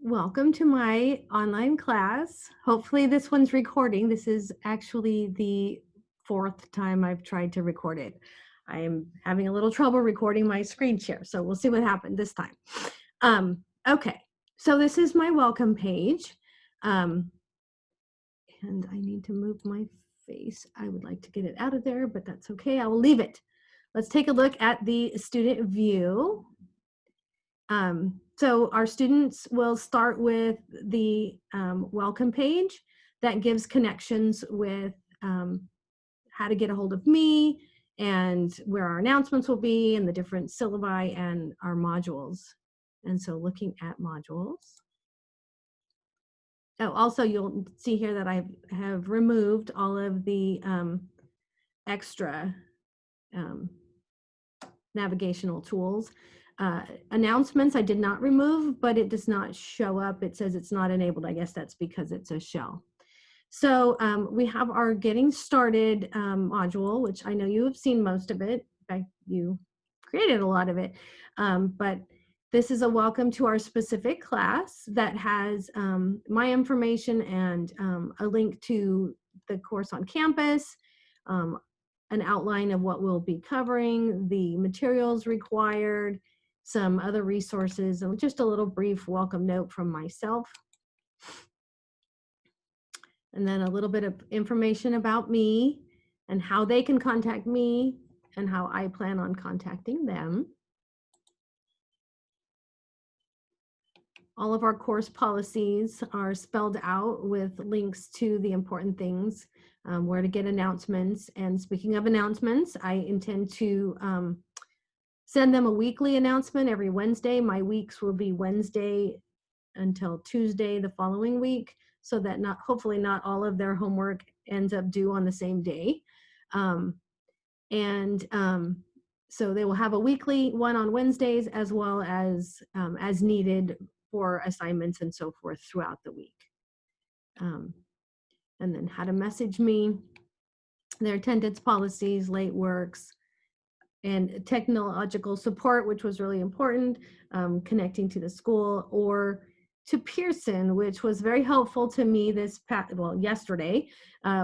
Welcome to my online class. Hopefully this one's recording. This is actually the fourth time I've tried to record it. I'm having a little trouble recording my screen share, so we'll see what happened this time. Okay, so this is my welcome page. And I need to move my face. I would like to get it out of there, but that's okay. I will leave it. Let's take a look at the student view. So our students will start with the welcome page that gives connections with how to get a hold of me and where our announcements will be and the different syllabi and our modules. And so looking at modules. Oh, also you'll see here that I have removed all of the extra navigational tools. Announcements I did not remove, but it does not show up. It says it's not enabled. I guess that's because it's a shell. So we have our getting started module, which I know you have seen most of it. In fact, you created a lot of it. But this is a welcome to our specific class that has my information and a link to the course on campus, an outline of what we'll be covering, the materials required, some other resources, and just a little brief welcome note from myself. And then a little bit of information about me and how they can contact me and how I plan on contacting them. All of our course policies are spelled out with links to the important things, where to get announcements. And speaking of announcements, I intend to send them a weekly announcement every Wednesday. My weeks will be Wednesday until Tuesday the following week, so that hopefully not all of their homework ends up due on the same day. So they will have a weekly one on Wednesdays as well as needed for assignments and so forth throughout the week. And then how to message me, their attendance policies, late works, and technological support, which was really important, connecting to the school or to Pearson, which was very helpful to me yesterday,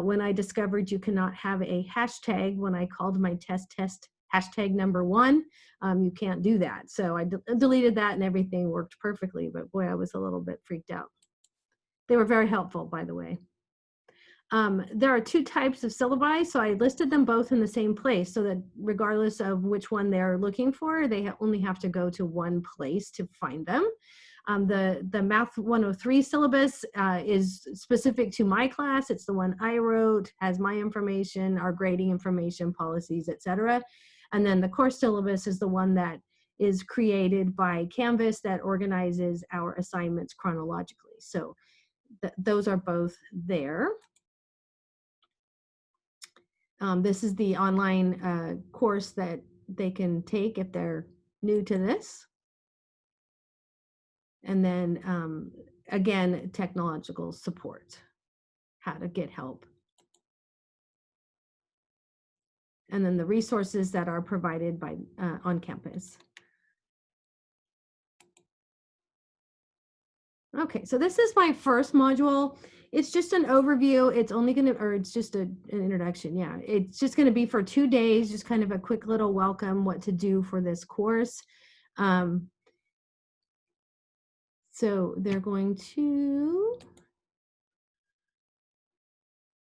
when I discovered you cannot have a hashtag when I called my test hashtag #1. You can't do that. So I deleted that and everything worked perfectly, but boy, I was a little bit freaked out. They were very helpful, by the way. There are two types of syllabi, so I listed them both in the same place so that regardless of which one they're looking for, they only have to go to one place to find them. The Math 103 syllabus is specific to my class. It's the one I wrote, has my information, our grading information, policies, etc. And then the course syllabus is the one that is created by Canvas that organizes our assignments chronologically. So those are both there. This is the online course that they can take if they're new to this. And then again, technological support, how to get help. And then the resources that are provided by on campus. Okay, so this is my first module. It's just an overview. It's only going to, or it's just an introduction. Yeah, it's just going to be for 2 days, just kind of a quick little welcome, what to do for this course. So they're going to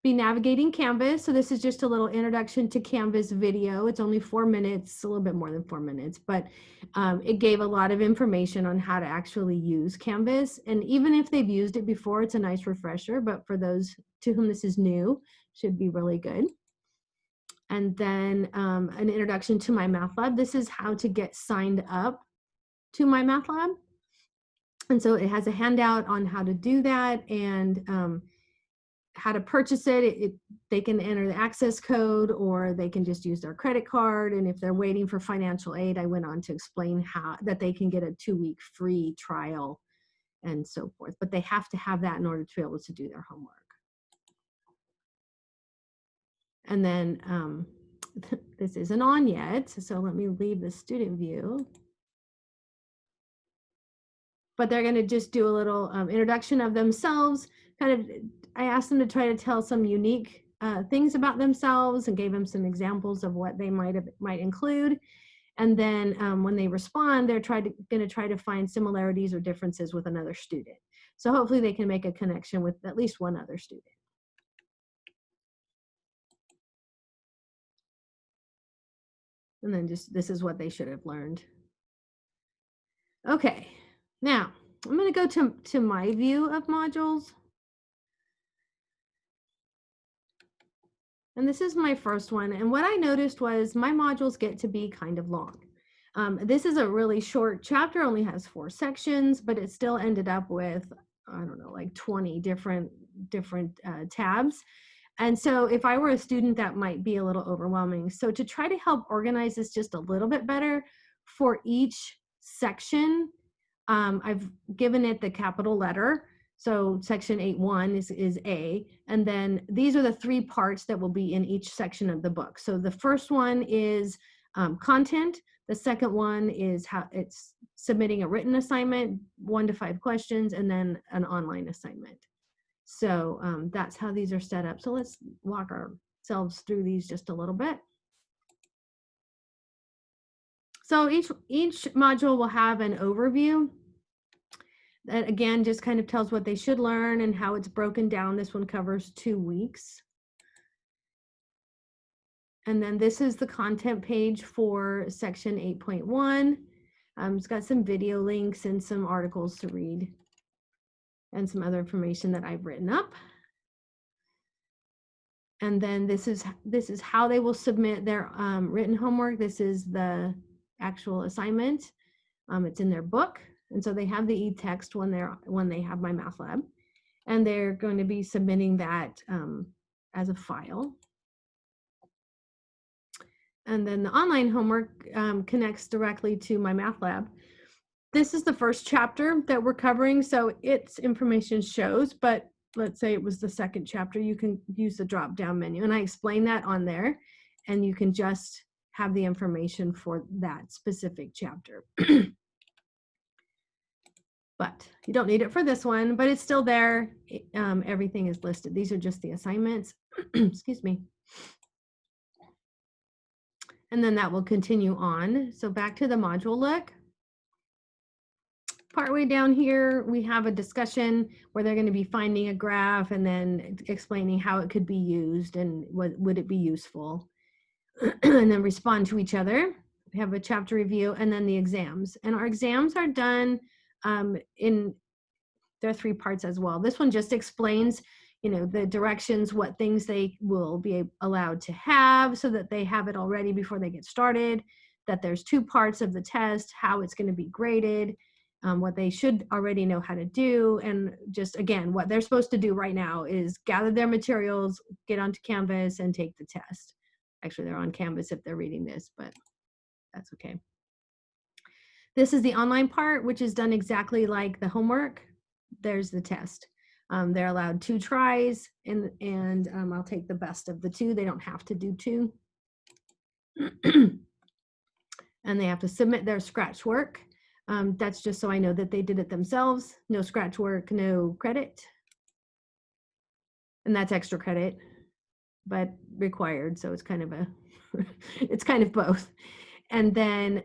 be navigating Canvas. So this is just a little introduction to Canvas video. It's only 4 minutes, a little bit more than 4 minutes, but it gave a lot of information on how to actually use Canvas. And even if they've used it before, it's a nice refresher, but for those to whom this is new, should be really good. And then an introduction to MyMathLab. This is how to get signed up to MyMathLab. And so it has a handout on how to do that and how to purchase it. They can enter the access code or they can just use their credit card. And if they're waiting for financial aid, I went on to explain that they can get a 2-week free trial and so forth. But they have to have that in order to be able to do their homework. And then this isn't on yet. So let me leave the student view. but they're going to just do a little introduction of themselves. I asked them to try to tell some unique things about themselves and gave them some examples of what they might include. And then when they respond, they're going to try to find similarities or differences with another student. So hopefully they can make a connection with at least one other student. And then this is what they should have learned. Okay, now I'm going to go to my view of modules. And this is my first one. And what I noticed was my modules get to be kind of long. This is a really short chapter, only has 4 sections, but it still ended up with, I don't know, like 20 different tabs. And so if I were a student, that might be a little overwhelming. So to try to help organize this just a little bit better, for each section, I've given it the capital letter. So section 8.1 is A, and then these are the 3 parts that will be in each section of the book. So the first one is content. The second one is how it's submitting a written assignment, 1 to 5 questions, and then an online assignment. So that's how these are set up. So let's walk ourselves through these just a little bit. So each module will have an overview that again just kind of tells what they should learn and how it's broken down. This one covers 2 weeks. And then this is the content page for section 8.1. It's got some video links and some articles to read and some other information that I've written up. And then this is how they will submit their written homework. This is the actual assignment. It's in their book. And so they have the e-text when they have MyMathLab, and they're going to be submitting that as a file. And then the online homework connects directly to MyMathLab. This is the first chapter that we're covering, so its information shows, but let's say it was the second chapter, you can use the drop-down menu. And I explain that on there, and you can just have the information for that specific chapter. But you don't need it for this one, but it's still there. Everything is listed. These are just the assignments. Excuse me. And then that will continue on. So back to the module look. Partway down here, we have a discussion where they're going to be finding a graph and then explaining how it could be used and what would it be useful. And then respond to each other. We have a chapter review and then the exams. And our exams are done there are 3 parts as well. This one just explains, the directions, what things they will be allowed to have so that they have it all ready before they get started, that there's 2 parts of the test, how it's going to be graded, what they should already know how to do, and just, again, what they're supposed to do right now is gather their materials, get onto Canvas, and take the test. Actually, they're on Canvas if they're reading this, but that's okay. This is the online part, which is done exactly like the homework. There's the test. They're allowed 2 tries, and I'll take the best of the 2. They don't have to do 2. And they have to submit their scratch work. That's just so I know that they did it themselves. No scratch work, no credit. And that's extra credit, but required. So it's kind of it's kind of both. And then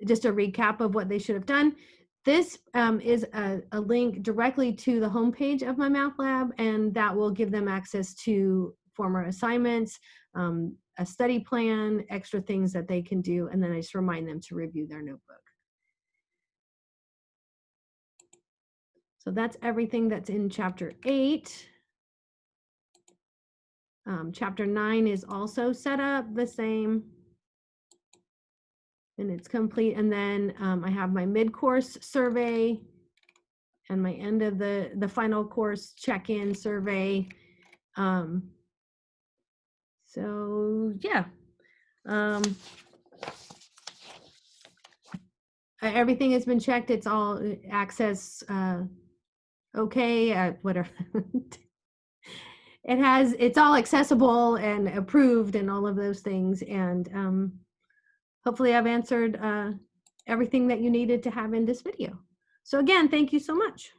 just a recap of what they should have done. This is a link directly to the homepage of MyMathLab, and that will give them access to former assignments, a study plan, extra things that they can do, and then I just remind them to review their notebook. So that's everything that's in Chapter 8. Chapter 9 is also set up the same. And it's complete. And then I have my mid-course survey and my end of the final course check-in survey. So yeah, everything has been checked. It's all access okay, whatever. It's all accessible and approved and all of those things. And hopefully I've answered everything that you needed to have in this video. So again, thank you so much.